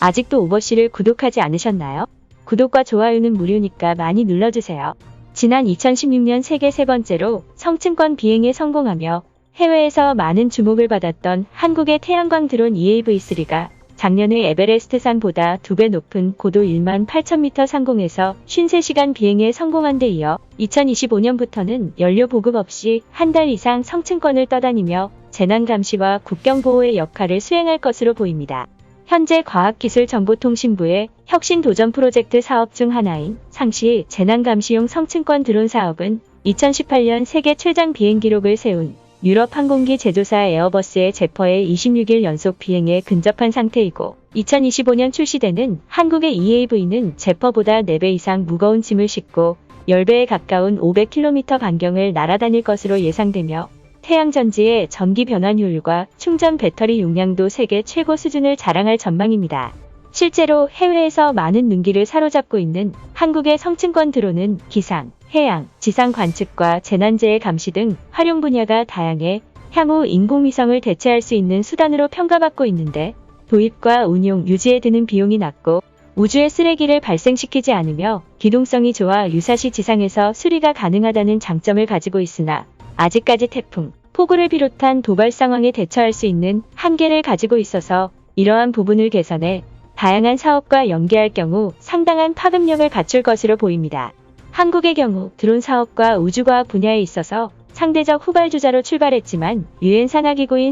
아직도 오버씨를 구독하지 않으셨나요? 구독과 좋아요는 무료니까 많이 눌러주세요. 지난 2016년 세계 세 번째로 성층권 비행에 성공하며 해외에서 많은 주목을 받았던 한국의 태양광 드론 EAV3가 작년의 에베레스트 산보다 2배 높은 고도 18,000m 상공에서 53시간 비행에 성공한 데 이어 2025년부터는 연료 보급 없이 한 달 이상 성층권을 떠다니며 재난 감시와 국경 보호의 역할을 수행할 것으로 보입니다. 현재 과학기술정보통신부의 혁신 도전 프로젝트 사업 중 하나인 상시 재난감시용 성층권 드론 사업은 2018년 세계 최장 비행 기록을 세운 유럽 항공기 제조사 에어버스의 제퍼의 26일 연속 비행에 근접한 상태이고 2025년 출시되는 한국의 EAV는 제퍼보다 4배 이상 무거운 짐을 싣고 10배에 가까운 500km 반경을 날아다닐 것으로 예상되며 태양전지의 전기 변환 효율과 충전 배터리 용량도 세계 최고 수준을 자랑할 전망입니다. 실제로 해외에서 많은 눈길을 사로잡고 있는 한국의 성층권 드론은 기상, 해양, 지상 관측과 재난재해 감시 등 활용 분야가 다양해 향후 인공위성을 대체할 수 있는 수단으로 평가받고 있는데 도입과 운용, 유지에 드는 비용이 낮고 우주에 쓰레기를 발생시키지 않으며 기동성이 좋아 유사시 지상에서 수리가 가능하다는 장점을 가지고 있으나 아직까지 태풍, 폭우를 비롯한 도발 상황에 대처할 수 있는 한계를 가지고 있어서 이러한 부분을 개선해 다양한 사업과 연계할 경우 상당한 파급력을 갖출 것으로 보입니다. 한국의 경우 드론 사업과 우주과학 분야에 있어서 상대적 후발주자로 출발했지만 유엔 산하기구인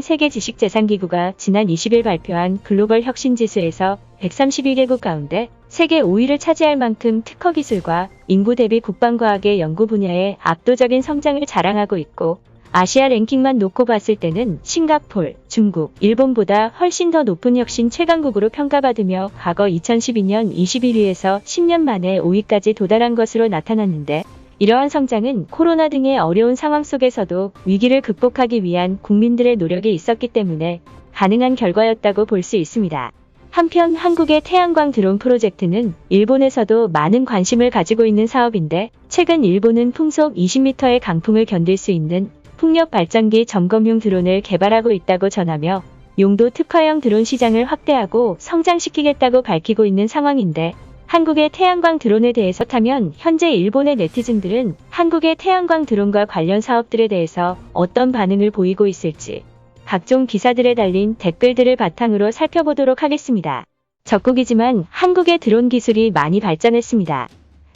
세계지식재산기구가 지난 20일 발표한 글로벌 혁신지수에서 132개국 가운데 세계 5위를 차지할 만큼 특허 기술과 인구 대비 국방과학의 연구 분야에 압도적인 성장을 자랑하고 있고 아시아 랭킹만 놓고 봤을 때는 싱가폴, 중국, 일본보다 훨씬 더 높은 혁신 최강국으로 평가받으며 과거 2012년 21위에서 10년 만에 5위까지 도달한 것으로 나타났는데 이러한 성장은 코로나 등의 어려운 상황 속에서도 위기를 극복하기 위한 국민들의 노력이 있었기 때문에 가능한 결과였다고 볼 수 있습니다. 한편 한국의 태양광 드론 프로젝트는 일본에서도 많은 관심을 가지고 있는 사업인데 최근 일본은 풍속 20m의 강풍을 견딜 수 있는 풍력 발전기 점검용 드론을 개발하고 있다고 전하며 용도 특화형 드론 시장을 확대하고 성장시키겠다고 밝히고 있는 상황인데 한국의 태양광 드론에 대해서 타면 현재 일본의 네티즌들은 한국의 태양광 드론과 관련 사업들에 대해서 어떤 반응을 보이고 있을지 각종 기사들에 달린 댓글들을 바탕으로 살펴보도록 하겠습니다. 적국이지만 한국의 드론 기술이 많이 발전했습니다.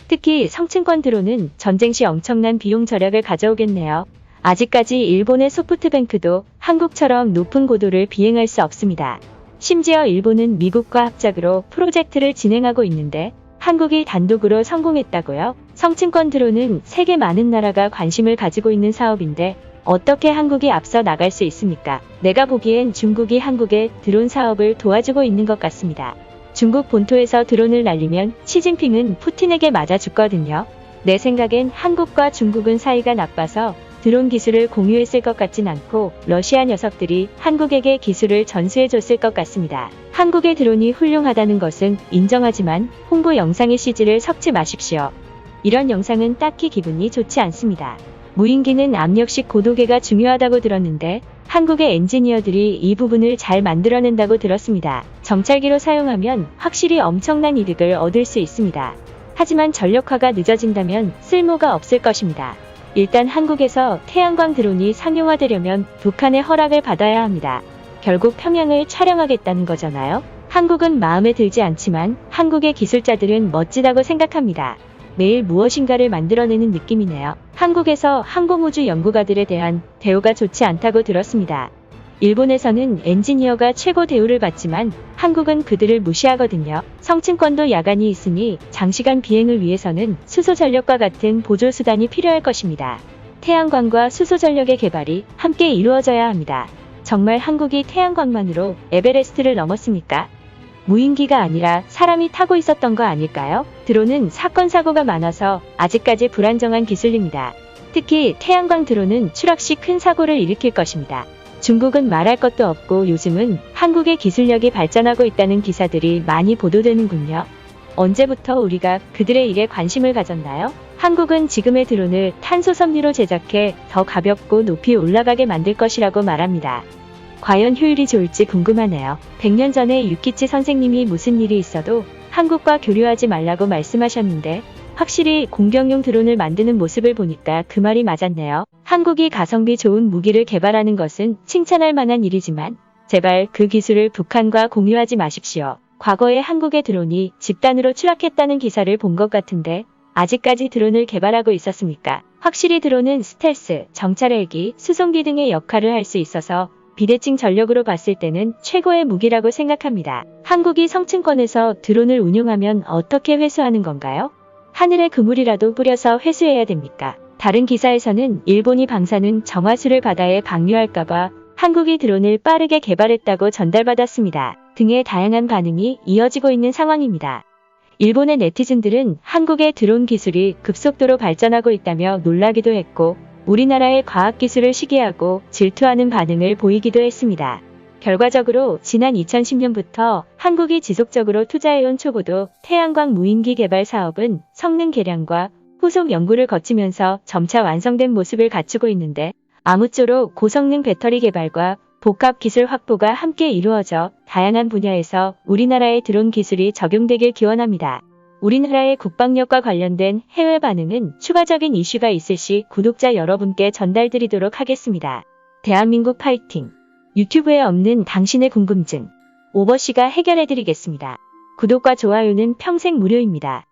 특히 성층권 드론은 전쟁 시 엄청난 비용 절약을 가져오겠네요. 아직까지 일본의 소프트뱅크도 한국처럼 높은 고도를 비행할 수 없습니다. 심지어 일본은 미국과 합작으로 프로젝트를 진행하고 있는데 한국이 단독으로 성공했다고요? 성층권 드론은 세계 많은 나라가 관심을 가지고 있는 사업인데 어떻게 한국이 앞서 나갈 수 있습니까? 내가 보기엔 중국이 한국의 드론 사업을 도와주고 있는 것 같습니다. 중국 본토에서 드론을 날리면 시진핑은 푸틴에게 맞아 죽거든요. 내 생각엔 한국과 중국은 사이가 나빠서 드론 기술을 공유했을 것 같진 않고 러시아 녀석들이 한국에게 기술을 전수해줬을 것 같습니다. 한국의 드론이 훌륭하다는 것은 인정하지만 홍보 영상의 CG를 섞지 마십시오. 이런 영상은 딱히 기분이 좋지 않습니다. 무인기는 압력식 고도계가 중요하다고 들었는데 한국의 엔지니어들이 이 부분을 잘 만들어낸다고 들었습니다. 정찰기로 사용하면 확실히 엄청난 이득을 얻을 수 있습니다. 하지만 전력화가 늦어진다면 쓸모가 없을 것입니다. 일단 한국에서 태양광 드론이 상용화되려면 북한의 허락을 받아야 합니다. 결국 평양을 촬영하겠다는 거잖아요. 한국은 마음에 들지 않지만 한국의 기술자들은 멋지다고 생각합니다. 매일 무엇인가를 만들어내는 느낌이네요. 한국에서 항공우주 연구가들에 대한 대우가 좋지 않다고 들었습니다. 일본에서는 엔지니어가 최고 대우를 받지만 한국은 그들을 무시하거든요. 성층권도 야간이 있으니 장시간 비행을 위해서는 수소전력과 같은 보조수단이 필요할 것입니다. 태양광과 수소전력의 개발이 함께 이루어져야 합니다. 정말 한국이 태양광만으로 에베레스트를 넘었습니까? 무인기가 아니라 사람이 타고 있었던 거 아닐까요? 드론은 사건 사고가 많아서 아직까지 불안정한 기술입니다. 특히 태양광 드론은 추락 시 큰 사고를 일으킬 것입니다. 중국은 말할 것도 없고 요즘은 한국의 기술력이 발전하고 있다는 기사들이 많이 보도되는군요. 언제부터 우리가 그들의 일에 관심을 가졌나요? 한국은 지금의 드론을 탄소 섬유로 제작해 더 가볍고 높이 올라가게 만들 것이라고 말합니다. 과연 효율이 좋을지 궁금하네요. 100년 전에 유키치 선생님이 무슨 일이 있어도 한국과 교류하지 말라고 말씀하셨는데 확실히 공격용 드론을 만드는 모습을 보니까 그 말이 맞았네요. 한국이 가성비 좋은 무기를 개발하는 것은 칭찬할 만한 일이지만 제발 그 기술을 북한과 공유하지 마십시오. 과거에 한국의 드론이 집단으로 추락했다는 기사를 본 것 같은데 아직까지 드론을 개발하고 있었습니까? 확실히 드론은 스텔스, 정찰 헬기, 수송기 등의 역할을 할 수 있어서 비대칭 전력으로 봤을 때는 최고의 무기라고 생각합니다. 한국이 성층권에서 드론을 운용하면 어떻게 회수하는 건가요? 하늘에 그물이라도 뿌려서 회수해야 됩니까? 다른 기사에서는 일본이 방사능 정화수를 바다에 방류할까봐 한국이 드론을 빠르게 개발했다고 전달받았습니다. 등의 다양한 반응이 이어지고 있는 상황입니다. 일본의 네티즌들은 한국의 드론 기술이 급속도로 발전하고 있다며 놀라기도 했고 우리나라의 과학기술을 시기하고 질투하는 반응을 보이기도 했습니다. 결과적으로 지난 2010년부터 한국이 지속적으로 투자해온 초고도 태양광 무인기 개발 사업은 성능 개량과 후속 연구를 거치면서 점차 완성된 모습을 갖추고 있는데 아무쪼록 고성능 배터리 개발과 복합 기술 확보가 함께 이루어져 다양한 분야에서 우리나라의 드론 기술이 적용되길 기원합니다. 우리나라의 국방력과 관련된 해외 반응은 추가적인 이슈가 있을 시 구독자 여러분께 전달드리도록 하겠습니다. 대한민국 파이팅! 유튜브에 없는 당신의 궁금증, 오버씨가 해결해드리겠습니다. 구독과 좋아요는 평생 무료입니다.